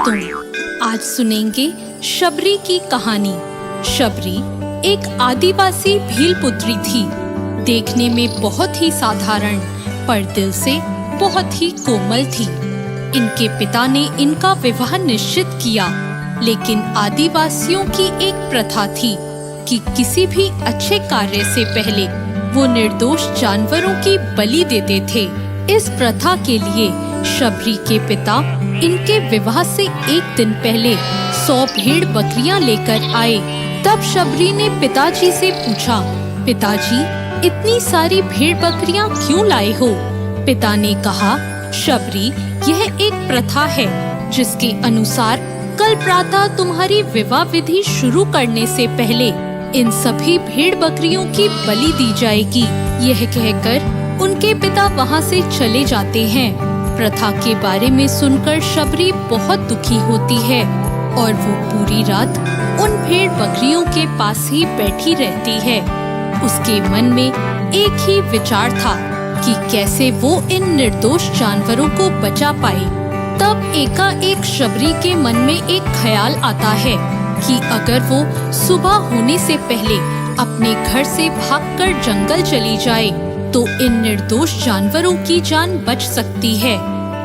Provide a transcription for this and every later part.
आज सुनेंगे शबरी की कहानी। शबरी एक आदिवासी भील पुत्री थी। देखने में बहुत ही साधारण पर दिल से बहुत ही कोमल थी। इनके पिता ने इनका विवाह निश्चित किया, लेकिन आदिवासियों की एक प्रथा थी कि किसी भी अच्छे कार्य से पहले वो निर्दोष जानवरों की बलि देते थे। इस प्रथा के लिए शबरी के पिता इनके विवाह से एक दिन पहले 100 भेड़ बकरियां लेकर आए। तब शबरी ने पिताजी से पूछा, पिताजी इतनी सारी भेड़ बकरियां क्यों लाए हो? पिता ने कहा, शबरी यह एक प्रथा है जिसके अनुसार कल प्रातः तुम्हारी विवाह विधि शुरू करने से पहले इन सभी भेड़ बकरियों की बलि दी जाएगी। यह कहकर उनके पिता वहाँ से चले जाते हैं। प्रथा के बारे में सुनकर शबरी बहुत दुखी होती है और वो पूरी रात उन भेड़ बकरियों के पास ही बैठी रहती है। उसके मन में एक ही विचार था कि कैसे वो इन निर्दोष जानवरों को बचा पाए। तब एकाएक शबरी के मन में एक ख्याल आता है कि अगर वो सुबह होने से पहले अपने घर से भागकर जंगल चली जाए तो इन निर्दोष जानवरों की जान बच सकती है।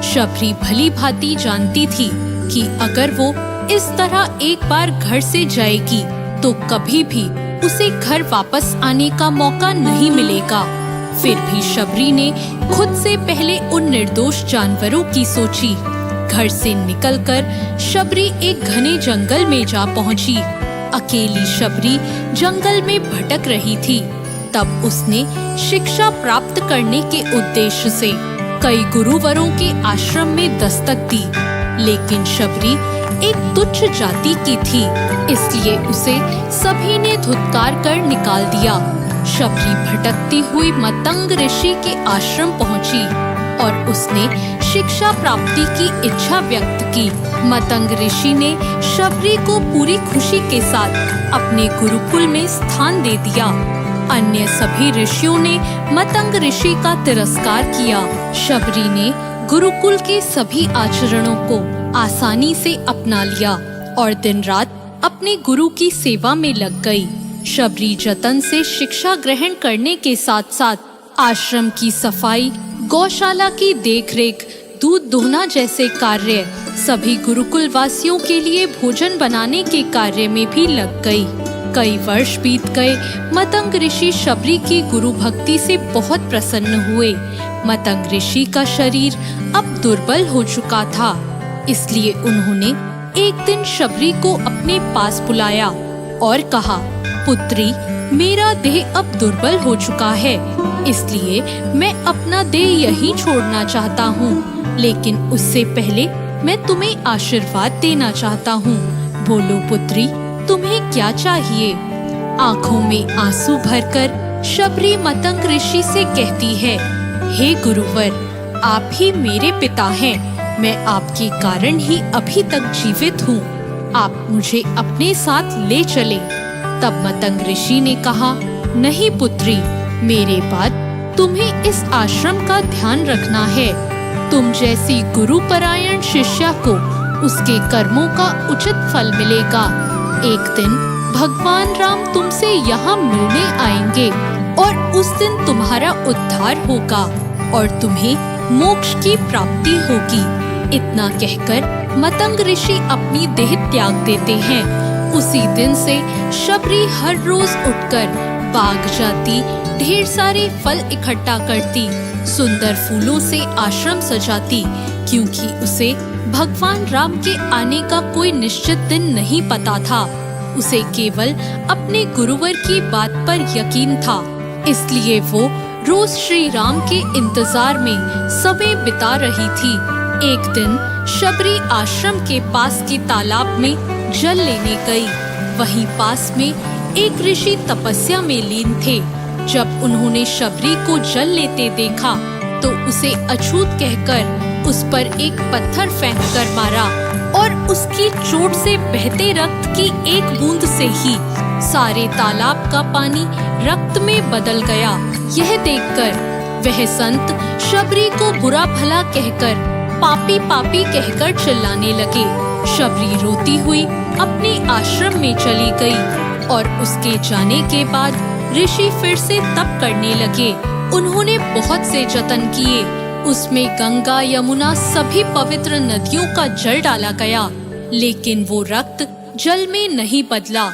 शबरी भली भांति जानती थी कि अगर वो इस तरह एक बार घर से जाएगी तो कभी भी उसे घर वापस आने का मौका नहीं मिलेगा। फिर भी शबरी ने खुद से पहले उन निर्दोष जानवरों की सोची। घर से निकलकर शबरी एक घने जंगल में जा पहुंची। अकेली शबरी जंगल में भटक रही थी। तब उसने शिक्षा प्राप्त करने के उद्देश्य से कई गुरुवरों के आश्रम में दस्तक दी, लेकिन शबरी एक तुच्छ जाति की थी, इसलिए उसे सभी ने धुतकार कर निकाल दिया। शबरी भटकती हुई मतंग ऋषि के आश्रम पहुंची और उसने शिक्षा प्राप्ति की इच्छा व्यक्त की। मतंग ऋषि ने शबरी को पूरी खुशी के साथ अपने गुरुकुल में स्थान दे दिया। अन्य सभी ऋषियों ने मतंग ऋषि का तिरस्कार किया। शबरी ने गुरुकुल के सभी आचरणों को आसानी से अपना लिया और दिन रात अपने गुरु की सेवा में लग गई। शबरी जतन से शिक्षा ग्रहण करने के साथ साथ आश्रम की सफाई, गौशाला की देखरेख, दूध दोहना जैसे कार्य, सभी गुरुकुल वासियों के लिए भोजन बनाने के कार्य में भी लग गई। कई वर्ष बीत गए। मतंग ऋषि शबरी की गुरु भक्ति से बहुत प्रसन्न हुए। मतंग ऋषि का शरीर अब दुर्बल हो चुका था, इसलिए उन्होंने एक दिन शबरी को अपने पास बुलाया और कहा, पुत्री, मेरा देह अब दुर्बल हो चुका है, इसलिए मैं अपना देह यहीं छोड़ना चाहता हूँ, लेकिन उससे पहले मैं तुम्हें आशीर्वाद देना चाहता हूँ। बोलो पुत्री, तुम्हें क्या चाहिए? आँखों में आंसू भरकर शबरी मतंग ऋषि से कहती है, हे गुरुवर, आप ही मेरे पिता हैं। मैं आपके कारण ही अभी तक जीवित हूँ। आप मुझे अपने साथ ले चले। तब मतंग ऋषि ने कहा, नहीं पुत्री, मेरे बाद तुम्हें इस आश्रम का ध्यान रखना है। तुम जैसी गुरुपरायण शिष्या को उसके कर्मों का उचित फल मिलेगा। एक दिन भगवान राम तुमसे यहाँ मिलने आएंगे और उस दिन तुम्हारा उद्धार होगा और तुम्हें मोक्ष की प्राप्ति होगी। इतना कहकर मतंग ऋषि अपनी देह त्याग देते हैं। उसी दिन से शबरी हर रोज उठकर बाग जाती, ढेर सारे फल इकट्ठा करती, सुंदर फूलों से आश्रम सजाती, क्योंकि उसे भगवान राम के आने का कोई निश्चित दिन नहीं पता था। उसे केवल अपने गुरुवर की बात पर यकीन था, इसलिए वो रोज श्री राम के इंतजार में समय बिता रही थी। एक दिन शबरी आश्रम के पास के तालाब में जल लेने गई। वहीं पास में एक ऋषि तपस्या में लीन थे। जब उन्होंने शबरी को जल लेते देखा तो उसे अछूत कहकर उस पर एक पत्थर फेंक कर मारा और उसकी चोट से बहते रक्त की एक बूंद से ही सारे तालाब का पानी रक्त में बदल गया। यह देखकर वह संत शबरी को बुरा भला कहकर पापी पापी कहकर चिल्लाने लगे। शबरी रोती हुई अपने आश्रम में चली गई और उसके जाने के बाद ऋषि फिर से तप करने लगे। उन्होंने बहुत से जतन किए। उसमें गंगा, यमुना सभी पवित्र नदियों का जल डाला गया, लेकिन वो रक्त जल में नहीं बदला।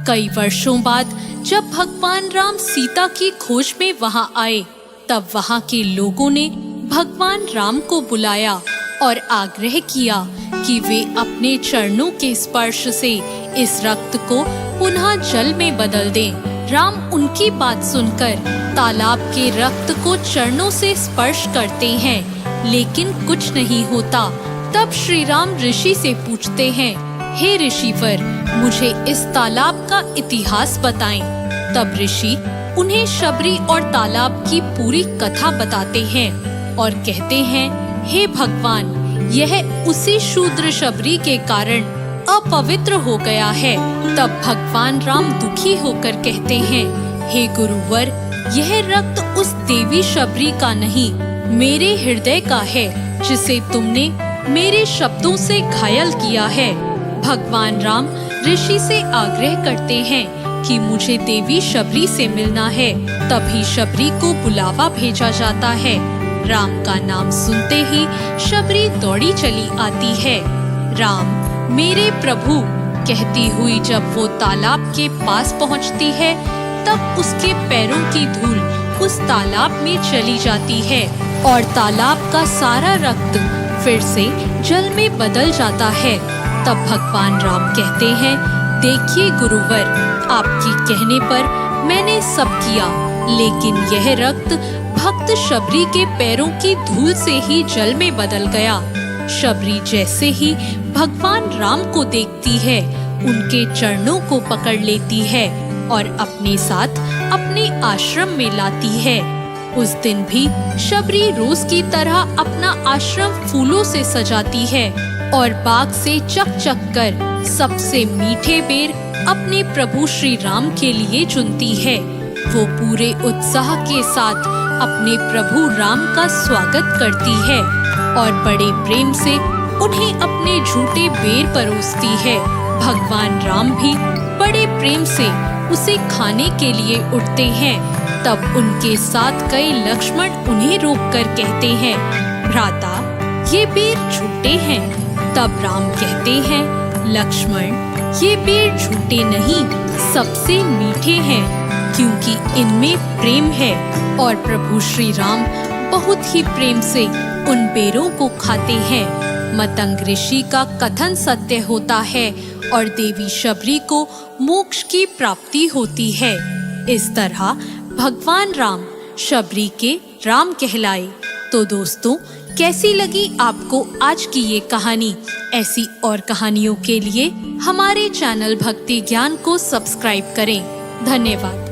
कई वर्षों बाद जब भगवान राम सीता की खोज में वहां आए, तब वहां के लोगों ने भगवान राम को बुलाया और आग्रह किया कि वे अपने चरणों के स्पर्श से इस रक्त को पुनः जल में बदल दें। राम उनकी बात सुनकर तालाब के रक्त को चरणों से स्पर्श करते हैं, लेकिन कुछ नहीं होता। तब श्री राम ऋषि से पूछते हैं, हे ऋषिवर, मुझे इस तालाब का इतिहास बताएं। तब ऋषि उन्हें शबरी और तालाब की पूरी कथा बताते हैं और कहते हैं, हे भगवान, यह उसी शूद्र शबरी के कारण अपवित्र हो गया है। तब भगवान राम दुखी होकर कहते हैं, हे गुरुवर, यह रक्त उस देवी शबरी का नहीं, मेरे हृदय का है, जिसे तुमने मेरे शब्दों से घायल किया है। भगवान राम ऋषि से आग्रह करते हैं कि मुझे देवी शबरी से मिलना है। तभी शबरी को बुलावा भेजा जाता है। राम का नाम सुनते ही शबरी दौड़ी चली आती है। राम, मेरे प्रभु कहती हुई जब वो तालाब के पास पहुंचती है, तब उसके पैरों की धूल उस तालाब में चली जाती है और तालाब का सारा रक्त फिर से जल में बदल जाता है। तब भगवान राम कहते हैं, देखिए गुरुवर, आपके कहने पर मैंने सब किया, लेकिन यह रक्त भक्त शबरी के पैरों की धूल से ही जल में बदल गया। शबरी जैसे ही भगवान राम को देखती है, उनके चरणों को पकड़ लेती है और अपने साथ अपने आश्रम में लाती है। उस दिन भी शबरी रोज की तरह अपना आश्रम फूलों से सजाती है और बाग से चक कर सबसे मीठे बेर अपने प्रभु श्री राम के लिए चुनती है। वो पूरे उत्साह के साथ अपने प्रभु राम का स्वागत करती है और बड़े प्रेम से उन्हें अपने झूठे बेर परोसती है। भगवान राम भी बड़े प्रेम से उसे खाने के लिए उठते हैं। तब उनके साथ गए लक्ष्मण उन्हें रोककर कहते हैं, भ्राता, ये बेर झूठे हैं। तब राम कहते हैं, लक्ष्मण, ये बेर झूठे नहीं, सबसे मीठे हैं, क्योंकि इनमें प्रेम है। और प्रभु श्री राम बहुत ही प्रेम से उन बेरों को खाते हैं। मतंग ऋषि का कथन सत्य होता है और देवी शबरी को मोक्ष की प्राप्ति होती है। इस तरह भगवान राम शबरी के राम कहलाए। तो दोस्तों, कैसी लगी आपको आज की ये कहानी? ऐसी और कहानियों के लिए हमारे चैनल भक्ति ज्ञान को सब्सक्राइब करें। धन्यवाद।